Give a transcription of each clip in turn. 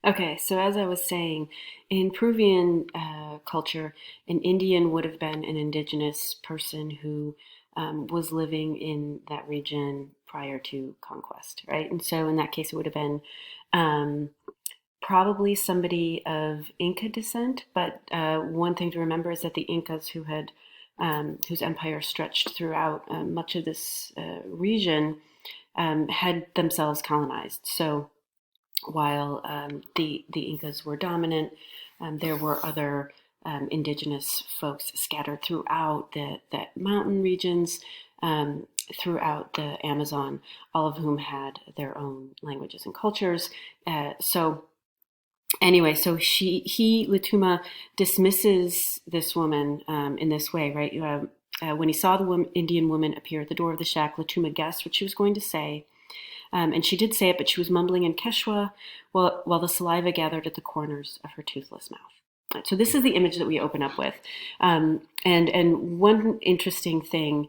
Okay, so as I was saying, in Peruvian culture, an Indian would have been an indigenous person who was living in that region prior to conquest, right? And so in that case, it would have been um, probably somebody of Inca descent. But one thing to remember is that the Incas, whose empire stretched throughout much of this region, had themselves colonized. So while the Incas were dominant, there were other indigenous folks scattered throughout the mountain regions, throughout the Amazon, all of whom had their own languages and cultures. So anyway, so Lutuma dismisses this woman in this way, right? When he saw the Indian woman appear at the door of the shack, Lutuma guessed what she was going to say, and she did say it, but she was mumbling in Quechua while the saliva gathered at the corners of her toothless mouth. So this is the image that we open up with. And one interesting thing,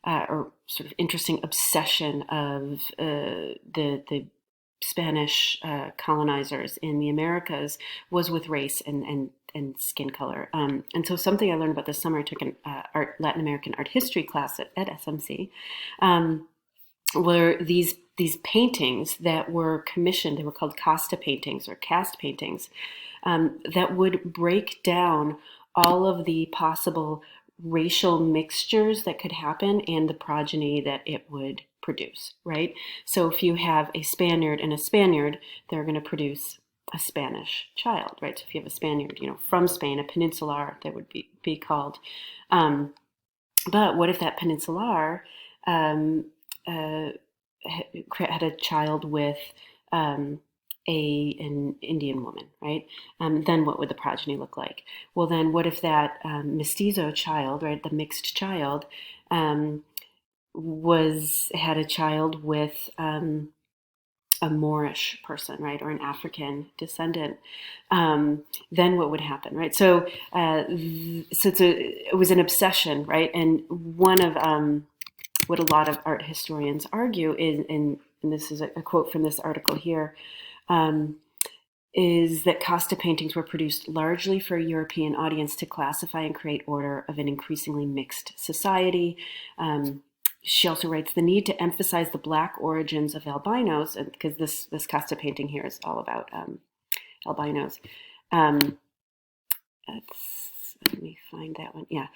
or sort of interesting obsession of the Spanish colonizers in the Americas was with race and skin color. And so something I learned about this summer, I took an Latin American art history class at SMC. Were these paintings that were commissioned. They were called casta paintings or cast paintings, that would break down all of the possible racial mixtures that could happen and the progeny that it would produce, right? So if you have a Spaniard and a Spaniard, they're going to produce a Spanish child, right? So if you have a Spaniard, from Spain, a peninsular, that would be called. But what if that peninsular uh, had a child with an Indian woman, right? Then what would the progeny look like? Well, then what if that mestizo child, right, the mixed child, had a child with a Moorish person, right, or an African descendant? Then what would happen, right? So, it was an obsession, right? And one of what a lot of art historians argue is, and this is a quote from this article here, is that casta paintings were produced largely for a European audience to classify and create order of an increasingly mixed society. She also writes, the need to emphasize the Black origins of albinos, because this casta painting here is all about albinos. Let me find that one. Yeah.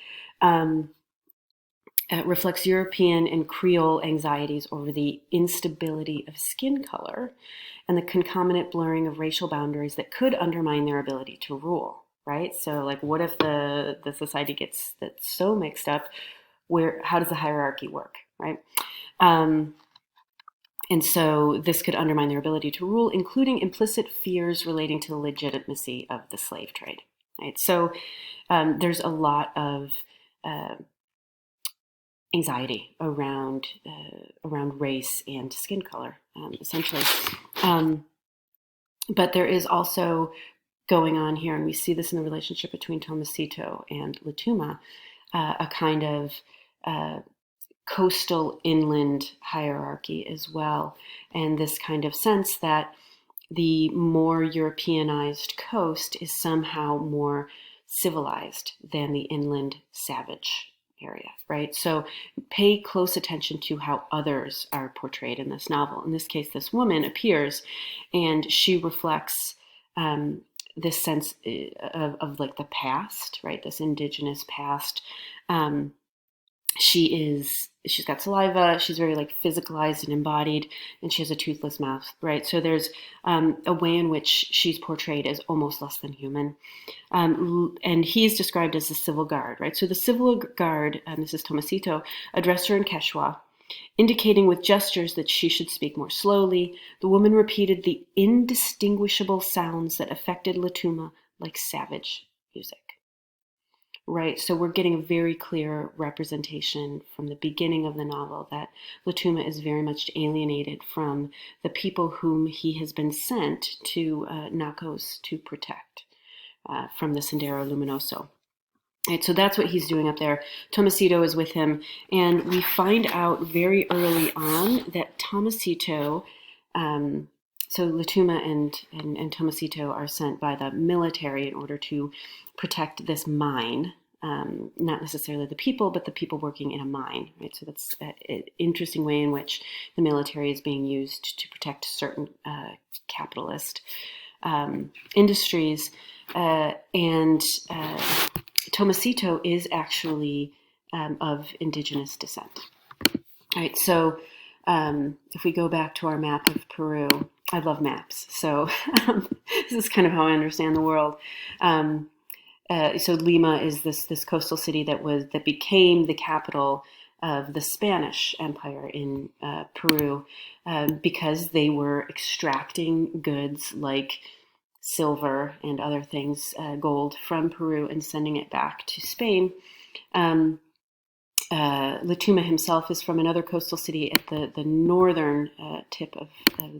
Reflects European and Creole anxieties over the instability of skin color and the concomitant blurring of racial boundaries that could undermine their ability to rule, right? So, like, what if the society gets that's so mixed up? How does the hierarchy work, right? And so this could undermine their ability to rule, including implicit fears relating to the legitimacy of the slave trade, right? So there's a lot of anxiety around race and skin color, essentially. But there is also going on here, and we see this in the relationship between Tomasito and Lutuma, a kind of coastal inland hierarchy as well, and this kind of sense that the more Europeanized coast is somehow more civilized than the inland savage area, right? So pay close attention to how others are portrayed in this novel. In this case, this woman appears and she reflects this sense of like the past, right? This indigenous past. She's got saliva, she's very like physicalized and embodied, and she has a toothless mouth, right? So there's a way in which she's portrayed as almost less than human. And he's described as the civil guard, right? So the civil guard, this is Tomasito, addressed her in Quechua, indicating with gestures that she should speak more slowly. The woman repeated the indistinguishable sounds that affected Lutuma like savage music. Right, so we're getting a very clear representation from the beginning of the novel that Lutuma is very much alienated from the people whom he has been sent to Nacos to protect from the Sendero Luminoso. Right, so that's what he's doing up there. Tomasito is with him, and we find out very early on that Tomasito so Lutuma and Tomasito are sent by the military in order to protect this mine. Not necessarily the people, but the people working in a mine, right? So that's an interesting way in which the military is being used to protect certain capitalist industries. And Tomasito is actually of indigenous descent. All right, so if we go back to our map of Peru, I love maps, so this is kind of how I understand the world. So Lima is this coastal city that became the capital of the Spanish Empire in Peru because they were extracting goods like silver and other things, gold, from Peru and sending it back to Spain. Lutuma himself is from another coastal city at the northern tip of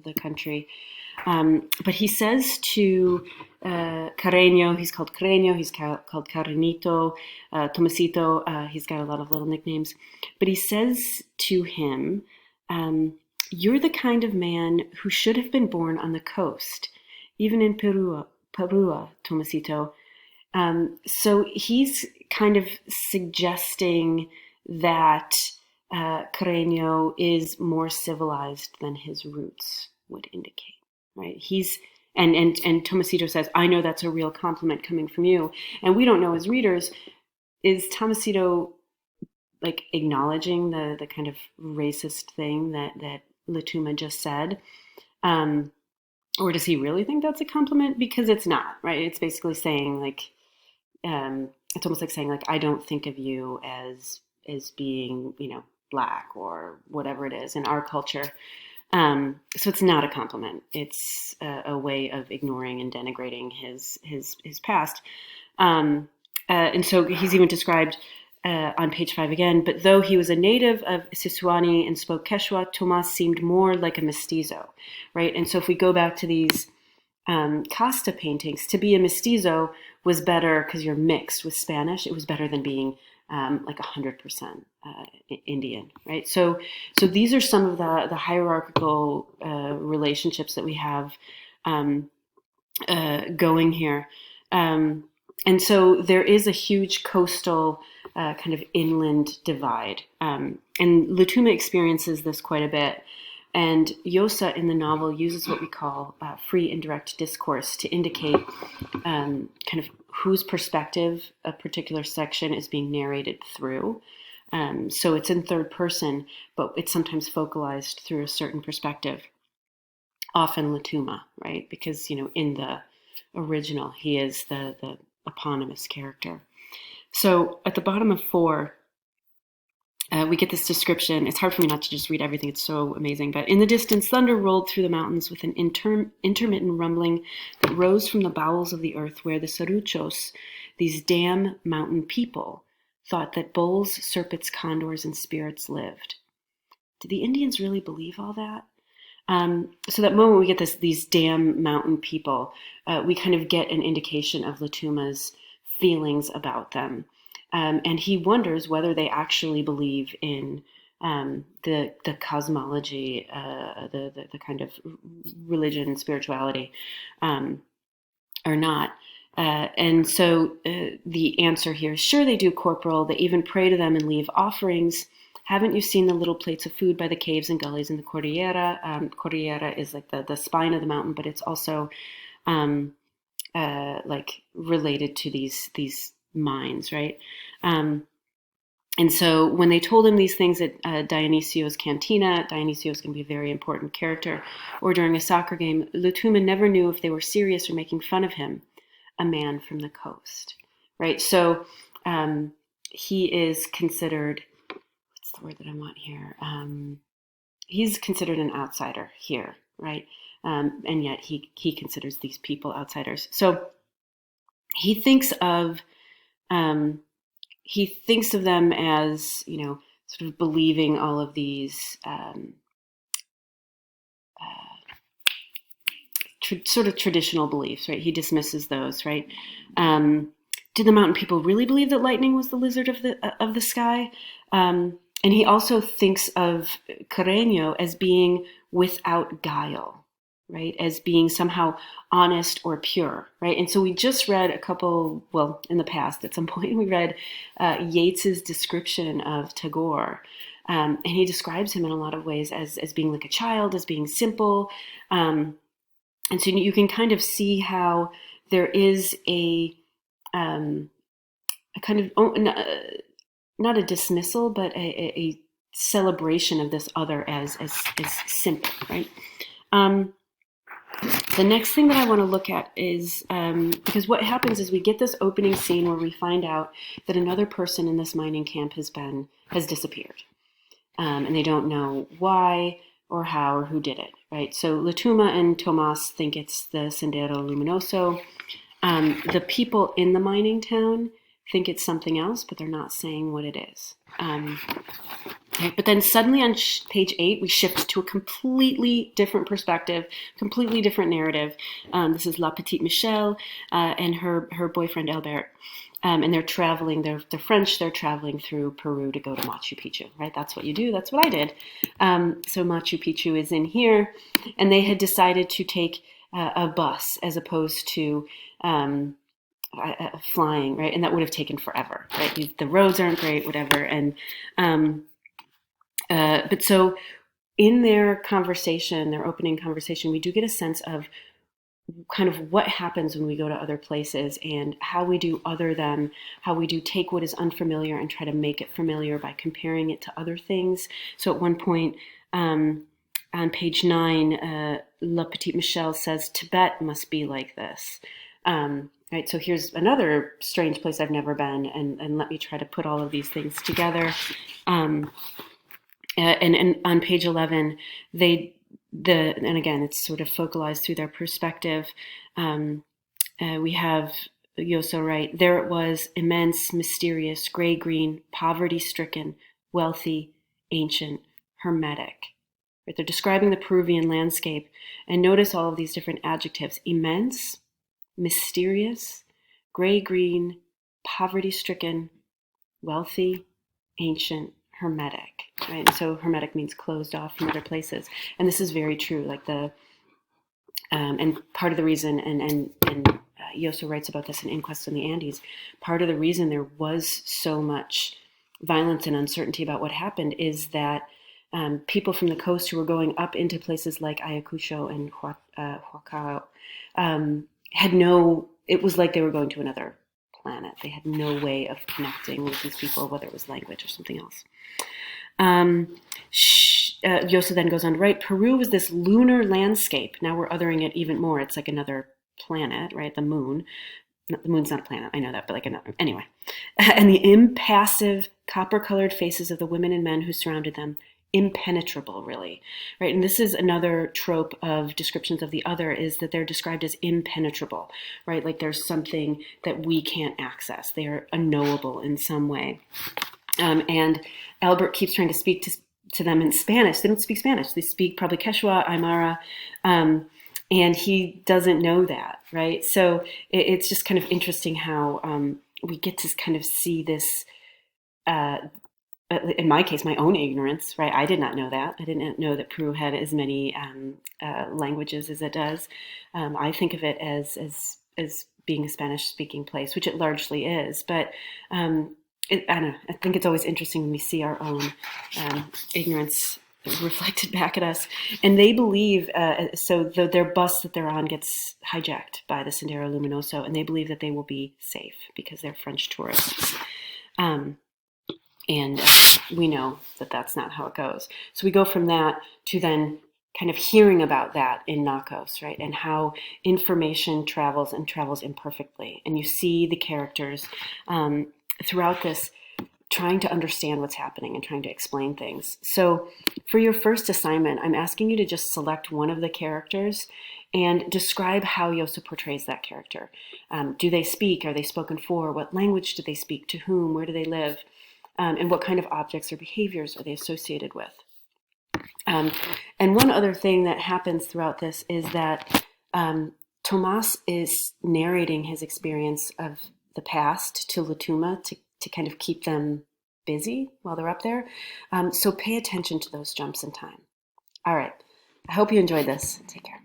the country. But he says to Carreño, he's called Carreño, he's called Carrenito, Tomasito, he's got a lot of little nicknames. But he says to him, you're the kind of man who should have been born on the coast, even in Peru, Tomasito. So he's kind of suggesting that Carreño is more civilized than his roots would indicate, right? And Tomasito says, I know that's a real compliment coming from you. And we don't know as readers, is Tomasito like acknowledging the kind of racist thing that Lutuma just said? Or does he really think that's a compliment? Because it's not, right? It's basically saying like, it's almost like saying like, I don't think of you as being, black or whatever it is in our culture. So it's not a compliment. It's a way of ignoring and denigrating his past. And so he's even described on page 5 again, but though he was a native of Sisuani and spoke Quechua, Tomas seemed more like a mestizo, right? And so if we go back to these Casta paintings, to be a mestizo was better because you're mixed with Spanish. It was better than being like 100% Indian, right? So these are some of the hierarchical relationships that we have going here. And so there is a huge coastal kind of inland divide. And Lutuma experiences this quite a bit. And Llosa in the novel uses what we call free and direct discourse to indicate kind of whose perspective a particular section is being narrated through. So it's in third person, but it's sometimes focalized through a certain perspective, often Lutuma, right? Because, in the original, he is the eponymous character. So at the bottom of 4, we get this description. It's hard for me not to just read everything. It's so amazing. But in the distance, thunder rolled through the mountains with an intermittent rumbling that rose from the bowels of the earth, where the Saruchos, these damn mountain people, thought that bulls, serpents, condors, and spirits lived. Did the Indians really believe all that? So that moment we get these damn mountain people, we kind of get an indication of Lutuma's feelings about them. And he wonders whether they actually believe in the cosmology, the kind of religion and spirituality, or not. And so the answer here is, sure they do, Corporal. They even pray to them and leave offerings. Haven't you seen the little plates of food by the caves and gullies in the Cordillera? Cordillera is like the spine of the mountain, but it's also like related to these mines, right? And so when they told him these things at Dionisio's cantina, Dionisio's going to be a very important character, or during a soccer game, Lutuma never knew if they were serious or making fun of him, a man from the coast, right? So he is considered, what's the word that I want here? He's considered an outsider here, right? And yet he considers these people outsiders. So he thinks of them as, sort of believing all of these sort of traditional beliefs, right? He dismisses those, right? Did the mountain people really believe that lightning was the lizard of the sky? And he also thinks of Carreño as being without guile, right, as being somehow honest or pure, right? And so we just read in the past at some point, we read Yeats's description of Tagore. And he describes him in a lot of ways as being like a child, as being simple. And so you can kind of see how there is a kind of, not a dismissal, but a celebration of this other as simple, right? The next thing that I want to look at is, because what happens is we get this opening scene where we find out that another person in this mining camp has disappeared. And they don't know why or how or who did it, right? So Latuma and Tomas think it's the Sendero Luminoso. The people in the mining town think it's something else, but they're not saying what it is. Right? But then suddenly on page 8, we shift to a completely different perspective, completely different narrative. This is La Petite Michelle and her boyfriend Albert. And they're traveling, they're French, they're traveling through Peru to go to Machu Picchu, right? That's what you do, that's what I did. So Machu Picchu is in here, and they had decided to take a bus as opposed to flying, right? And that would have taken forever, right? The roads aren't great, whatever. And but so in their conversation, their opening conversation, we do get a sense of kind of what happens when we go to other places and how we do other them, how we do take what is unfamiliar and try to make it familiar by comparing it to other things. So at one point on page 9, La Petite Michelle says, Tibet must be like this. Right, so here's another strange place I've never been, and let me try to put all of these things together. And on page 11, and again, it's sort of focalized through their perspective. We have Llosa write, there it was, immense, mysterious, gray-green, poverty-stricken, wealthy, ancient, hermetic. Right? They're describing the Peruvian landscape, and notice all of these different adjectives: immense, mysterious, gray-green, poverty-stricken, wealthy, ancient, hermetic, right? So hermetic means closed off from other places, and this is very true. Like and part of the reason, and Llosa writes about this in Inquest in the Andes. Part of the reason there was so much violence and uncertainty about what happened is that people from the coast who were going up into places like Ayacucho and Huacao it was like they were going to another planet. They had no way of connecting with these people, whether it was language or something else. Llosa then goes on to write, Peru was this lunar landscape. Now we're othering it even more. It's like another planet, right? The moon. The moon's not a planet, I know that, but like another. Anyway. And the impassive, copper-colored faces of the women and men who surrounded them, impenetrable, really, right? And this is another trope of descriptions of the other, is that they're described as impenetrable, right? Like there's something that we can't access. They are unknowable in some way. And Albert keeps trying to speak to them in Spanish. They don't speak Spanish. They speak probably Quechua, Aymara, and he doesn't know that, right? So it's just kind of interesting how we get to kind of see this, in my case, my own ignorance, right? I did not know that. I didn't know that Peru had as many languages as it does. I think of it as being a Spanish-speaking place, which it largely is, but I don't know. I think it's always interesting when we see our own ignorance reflected back at us. And they believe, so their bus that they're on gets hijacked by the Sendero Luminoso, and they believe that they will be safe because they're French tourists. And we know that that's not how it goes. So we go from that to then kind of hearing about that in Nakos, right? And how information travels and travels imperfectly. And you see the characters throughout this trying to understand what's happening and trying to explain things. So for your first assignment, I'm asking you to just select one of the characters and describe how Llosa portrays that character. Do they speak? Are they spoken for? What language do they speak? To whom? Where do they live? And what kind of objects or behaviors are they associated with? And one other thing that happens throughout this is that Tomas is narrating his experience of the past to Latuma to kind of keep them busy while they're up there. So pay attention to those jumps in time. All right. I hope you enjoyed this. Take care.